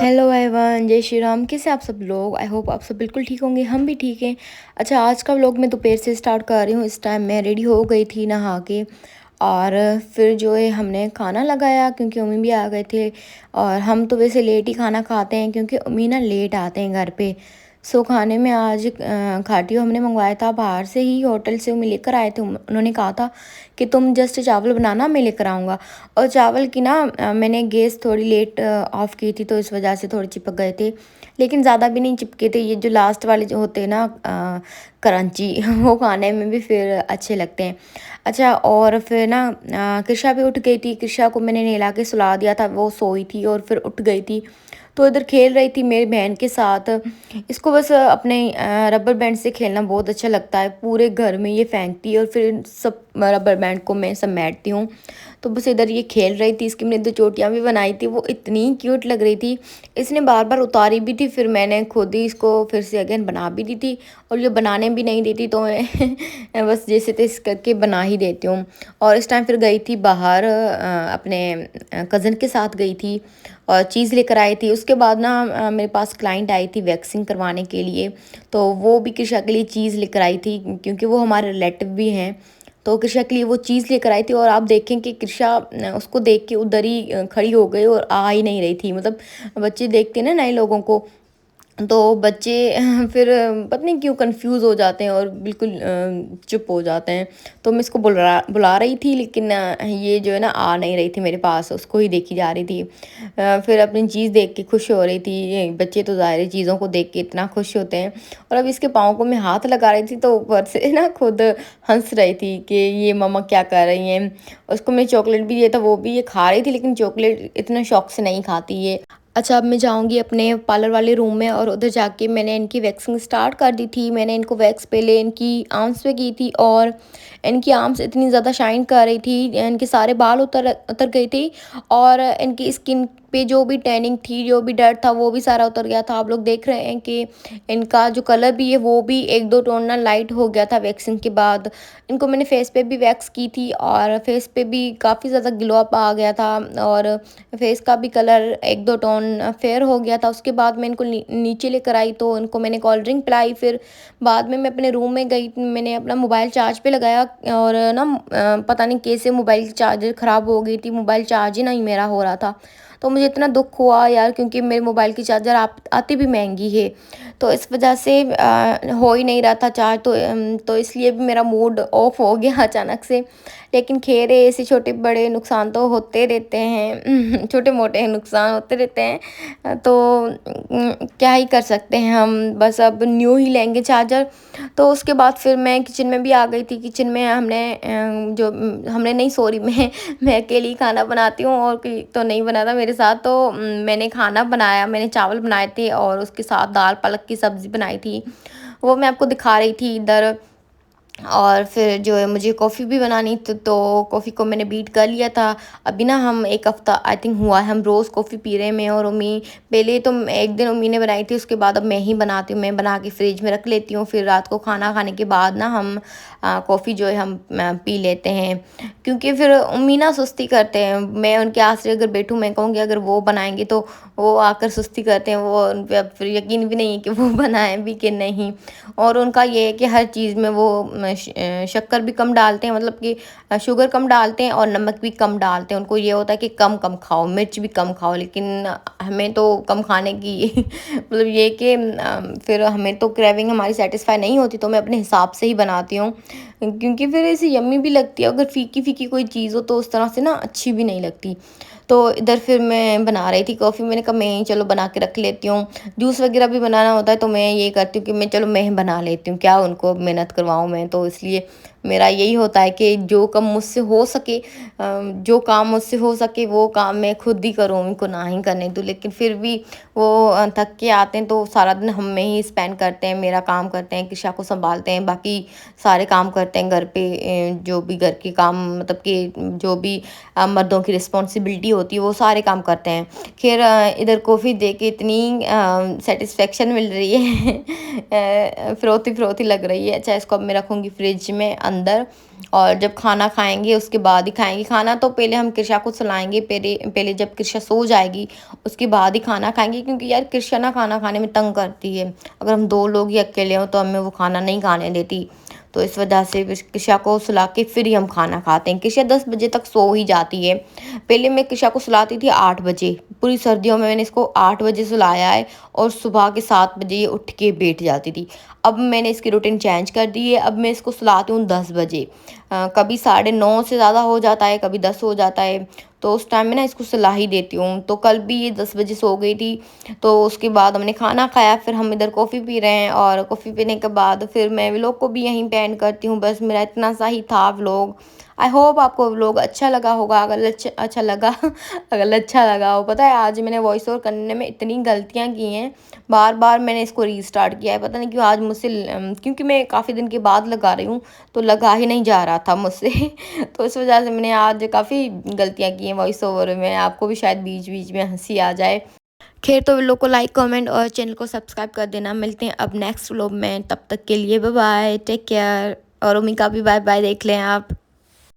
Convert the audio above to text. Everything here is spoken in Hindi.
हेलो एवरीवन, जय श्री राम। कैसे आप सब लोग? आई होप आप सब बिल्कुल ठीक होंगे, हम भी ठीक हैं। अच्छा, आज का व्लॉग मैं दोपहर से स्टार्ट कर रही हूँ। इस टाइम मैं रेडी हो गई थी नहा के, और फिर जो है हमने खाना लगाया क्योंकि अम्मी भी आ गए थे। और हम तो वैसे लेट ही खाना खाते हैं क्योंकि अम्मी ना लेट आते हैं घर पे। सो खाने में आज खाटियो हमने मंगवाया था बाहर से ही, होटल से अम्मी लेकर आए थे। उन्होंने कहा था कि तुम जस्ट चावल बनाना, मैं लेकर आऊँगा। और चावल की ना मैंने गैस थोड़ी लेट ऑफ़ की थी, तो इस वजह से थोड़े चिपक गए थे, लेकिन ज़्यादा भी नहीं चिपके थे। ये जो लास्ट वाले जो होते हैं ना क्रंची वो खाने में भी फिर अच्छे लगते हैं। अच्छा, और फिर ना कृषा भी उठ गई थी। कृषा को मैंने नहला के सुला दिया था, वो सोई थी और फिर उठ गई थी, तो इधर खेल रही थी मेरी बहन के साथ। इसको बस अपने रबर बैंड से खेलना बहुत अच्छा लगता है। पूरे घर में ये फेंकती है और फिर सब रबर बैंड को मैं समेटती हूँ। तो बस इधर ये खेल रही थी। इसकी मैंने 2 चोटियाँ भी बनाई थी, वो इतनी क्यूट लग रही थी। इसने बार बार उतारी भी थी, फिर मैंने खुद ही इसको फिर से अगेन बना भी दी थी। और ये बनाने भी नहीं देती, तो मैं बस जैसे तैसे करके बना ही देती हूँ। और इस टाइम फिर गई थी बाहर, अपने कज़न के साथ गई थी और चीज़ लेकर आई थी। उसके बाद ना मेरे पास क्लाइंट आई थी वैक्सिंग करवाने के लिए, तो वो भी कृषा के लिए चीज़ लेकर आई थी क्योंकि वो हमारे रिलेटिव भी हैं। तो कृषा के लिए वो चीज़ लेकर आई थी, और आप देखें कि कृषा उसको देख के उधर ही खड़ी हो गई और आ ही नहीं रही थी। मतलब बच्चे देखते हैं ना नए लोगों को, तो बच्चे फिर पता नहीं क्यों कंफ्यूज हो जाते हैं और बिल्कुल चुप हो जाते हैं। तो मैं इसको बुला रही थी, लेकिन ये जो है ना आ नहीं रही थी मेरे पास, उसको ही देखी जा रही थी। फिर अपनी चीज़ देख के खुश हो रही थी। ये बच्चे तो ज़ाहिर है चीज़ों को देख के इतना खुश होते हैं। और अब इसके पाँव को मैं हाथ लगा रही थी, तो ऊपर से ना खुद हंस रही थी कि ये मम्मा क्या कर रही हैं। उसको मैं चॉकलेट भी दिया था, वो भी ये खा रही थी, लेकिन चॉकलेट इतना शौक से नहीं खाती ये। अच्छा, अब मैं जाऊँगी अपने पार्लर वाले रूम में, और उधर जाके मैंने इनकी वैक्सिंग स्टार्ट कर दी थी। मैंने इनको वैक्स पहले इनकी आर्म्स पे की थी, और इनकी आर्म्स इतनी ज़्यादा शाइन कर रही थी, इनके सारे बाल उतर उतर गए थे, और इनकी स्किन पे जो भी टैनिंग थी, जो भी डर था, वो भी सारा उतर गया था। आप लोग देख रहे हैं कि इनका जो कलर भी है वो भी 1-2 टोन ना लाइट हो गया था वैक्सिंग के बाद। इनको मैंने फेस पे भी वैक्स की थी, और फेस पे भी काफ़ी ज़्यादा ग्लो अप आ गया था, और फेस का भी कलर 1-2 टोन फेयर हो गया था। उसके बाद मैं इनको नीचे लेकर आई, तो इनको मैंने कोल्ड ड्रिंक पिलाई। फिर बाद में मैं अपने रूम में गई, मैंने अपना मोबाइल चार्ज पे लगाया, और ना पता नहीं कैसे मोबाइल की चार्जर ख़राब हो गई थी, मोबाइल चार्ज ही नहीं मेरा हो रहा था। तो मुझे इतना दुःख हुआ यार, क्योंकि मेरे मोबाइल की चार्जर आप आती भी महंगी है, तो इस वजह से हो ही नहीं रहा था चार्ज। तो इसलिए भी मेरा मूड ऑफ हो गया अचानक से। लेकिन खैर है, ऐसे छोटे बड़े नुकसान तो होते रहते हैं छोटे मोटे नुकसान होते रहते हैं। तो क्या ही कर सकते हैं हम, बस अब न्यू ही लेंगे चार्जर। तो उसके बाद फिर मैं किचन में भी आ गई थी। किचन में हमने नहीं, सॉरी, मैं अकेली ही खाना बनाती हूँ, और कोई तो नहीं बनाता मेरे साथ। तो मैंने खाना बनाया, मैंने चावल बनाए थे और उसके साथ दाल पालक की सब्ज़ी बनाई थी, वो मैं आपको दिखा रही थी इधर। और फिर जो है मुझे कॉफ़ी भी बनानी थी, तो कॉफ़ी को मैंने बीट कर लिया था। अभी ना हम 1 हफ़्ता आई थिंक हुआ है हम रोज़ कॉफ़ी पी रहे हैं, मैं और अम्मी। पहले तो एक दिन अम्मी ने बनाई थी, उसके बाद अब मैं ही बनाती हूँ। मैं बना के फ्रिज में रख लेती हूँ, फिर रात को खाना खाने के बाद ना हम कॉफ़ी जो है हम पी लेते हैं। क्योंकि फिर अम्मी ना सुस्ती करते हैं, मैं उनके आसरे अगर बैठूँ, मैं कहूँगी अगर वो बनाएँगे तो वो आकर सुस्ती करते हैं। वो उन पे अब फिर यकीन भी नहीं है कि वो बनाएँ भी कि नहीं। और उनका ये है कि हर चीज़ में वो शक्कर भी कम डालते हैं, मतलब कि शुगर कम डालते हैं और नमक भी कम डालते हैं। उनको ये होता है कि कम कम खाओ, मिर्च भी कम खाओ, लेकिन हमें तो कम खाने की मतलब ये कि फिर हमें तो क्रेविंग हमारी सेटिस्फाई नहीं होती, तो मैं अपने हिसाब से ही बनाती हूँ, क्योंकि फिर ऐसे यम्मी भी लगती है। अगर फीकी फीकी कोई चीज़ हो तो उस तरह से ना अच्छी भी नहीं लगती। तो इधर फिर मैं बना रही थी कॉफ़ी, मैंने कहा मैं ही चलो बना के रख लेती हूँ। जूस वगैरह भी बनाना होता है, तो मैं ये करती हूँ कि मैं ही बना लेती हूँ, क्या उनको मेहनत करवाऊँ मैं। तो इसलिए मेरा यही होता है कि जो कम मुझसे हो सके, जो काम मुझसे हो सके वो काम मैं खुद ही करूँ, उनको ना ही करने दूँ। लेकिन फिर भी वो थक के आते हैं, तो सारा दिन हम में ही स्पेंड करते हैं, मेरा काम करते हैं, कृषा को सँभालते हैं, बाकी सारे काम करते हैं घर पे। जो भी घर के काम, मतलब कि जो भी मर्दों की रिस्पॉन्सिबिलिटी होती है, वो सारे काम करते हैं। खैर इधर कॉफ़ी दे के इतनी सेटिस्फेक्शन मिल रही है फ्रोथी फ्रोथी लग रही है। अच्छा, इसको अब मैं रखूँगी फ्रिज में अंदर, और जब खाना खाएँगे उसके बाद ही खाएँगे। खाना तो पहले हम कृषा को सुलाएँगे, पहले पहले जब कृषा सो जाएगी उसके बाद ही खाना खाएँगे, क्योंकि यार कृषा ना खाना खाने में तंग करती है। अगर हम 2 लोग ही अकेले हों तो हमें वो खाना नहीं खाने देती। तो इस वजह से कृषा को सुला के फिर ही हम खाना खाते हैं। कृषा 10 बजे तक सो ही जाती है। पहले मैं कृषा को सुलाती थी 8 बजे। पूरी सर्दियों में मैंने इसको 8 बजे सुलाया है और सुबह के 7 बजे ये उठ के बैठ जाती थी। अब मैंने इसकी रूटीन चेंज कर दी है, अब मैं इसको सुलाती हूँ 10 बजे। कभी साढ़े 9 से ज़्यादा हो जाता है, कभी 10 हो जाता है, तो उस टाइम में ना इसको सुला ही देती हूँ। तो कल भी ये 10 बजे सो गई थी, तो उसके बाद हमने खाना खाया, फिर हम इधर कॉफ़ी पी रहे हैं और कॉफ़ी पीने के बाद फिर मैं व्लॉग को भी यहीं पे एंड करती हूँ। बस मेरा इतना सा ही था व्लॉग। आई होप आपको व्लॉग अच्छा लगा होगा। अगर अच्छा लगा अगर अच्छा लगा हो, पता है आज मैंने वॉइस ओवर करने में इतनी गलतियाँ की हैं, बार-बार मैंने इसको रीस्टार्ट किया है। पता नहीं क्यों आज मुझसे क्योंकि मैं काफ़ी दिन के बाद लगा रही हूँ, तो लगा ही नहीं जा रहा था मुझसे तो इस वजह से मैंने आज काफ़ी गलतियाँ की हैं वॉइस ओवर में। आपको भी शायद बीच-बीच में हँसी आ जाए। खैर, तो व्लॉग को लाइक, कमेंट और चैनल को सब्सक्राइब कर देना। मिलते हैं अब नेक्स्ट व्लॉग में, तब तक के लिए बाय बाय, टेक केयर। और उम्मी का भी बाय बाय देख लें आप।